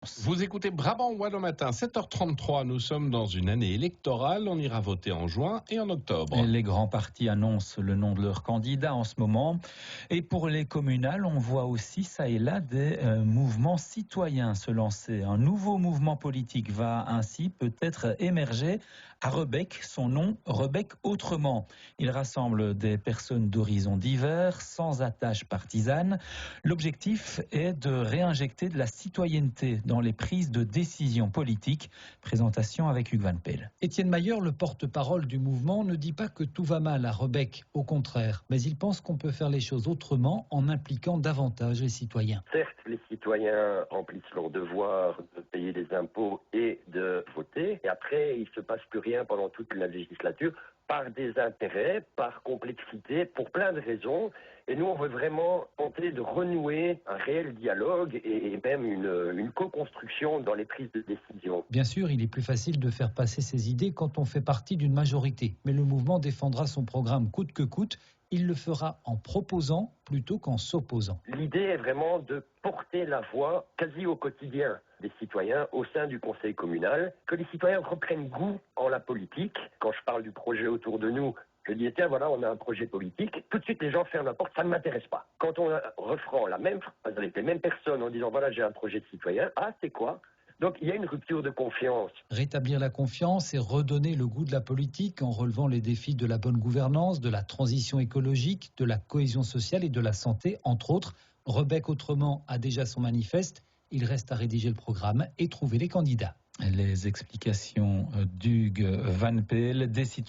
annonce. Vous écoutez Brabant Wallon Matin, 7h33. Nous sommes dans une année électorale. On ira voter en juin et en octobre. Et les grands partis annoncent le nom de leurs candidats en ce moment. Et pour les communales, on voit aussi ça et là des mouvements citoyens se lancer. Un nouveau mouvement politique va ainsi peut-être émerger. À Rebec, son nom, Rebec Autrement. Il rassemble des personnes d'horizons divers, sans attache partisane. L'objectif est de réinjecter de la citoyenneté dans les prises de décision politiques. Présentation avec Hugues Van Peel. Étienne Mailleur, le porte-parole du mouvement, ne dit pas que tout va mal à Rebec, au contraire. Mais il pense qu'on peut faire les choses autrement en impliquant davantage les citoyens. Certes, les citoyens remplissent leur devoir de payer des impôts et de voter. Et après, il ne se passe plus rien pendant toute la législature, par des intérêts, par complexité, pour plein de raisons. Et nous, on veut vraiment tenter de renouer un réel dialogue et même une co-construction dans les prises de décision. Bien sûr, il est plus facile de faire passer ses idées quand on fait partie d'une majorité. Mais le mouvement défendra son programme coûte que coûte. Il le fera en proposant plutôt qu'en s'opposant. L'idée est vraiment de porter la voix quasi au quotidien des citoyens au sein du conseil communal, que les citoyens reprennent goût en la politique. Quand je parle du projet autour de nous, je dis, tiens, voilà, on a un projet politique. Tout de suite, les gens ferment la porte, ça ne m'intéresse pas. Quand on reprend la même phrase avec les mêmes personnes en disant, voilà, j'ai un projet de citoyen, ah, c'est quoi ? Donc, il y a une rupture de confiance. Rétablir la confiance et redonner le goût de la politique en relevant les défis de la bonne gouvernance, de la transition écologique, de la cohésion sociale et de la santé, entre autres. Rebec Autrement a déjà son manifeste. Il reste à rédiger le programme et trouver les candidats. Les explications d'Hugues Van Peel, des citoyens.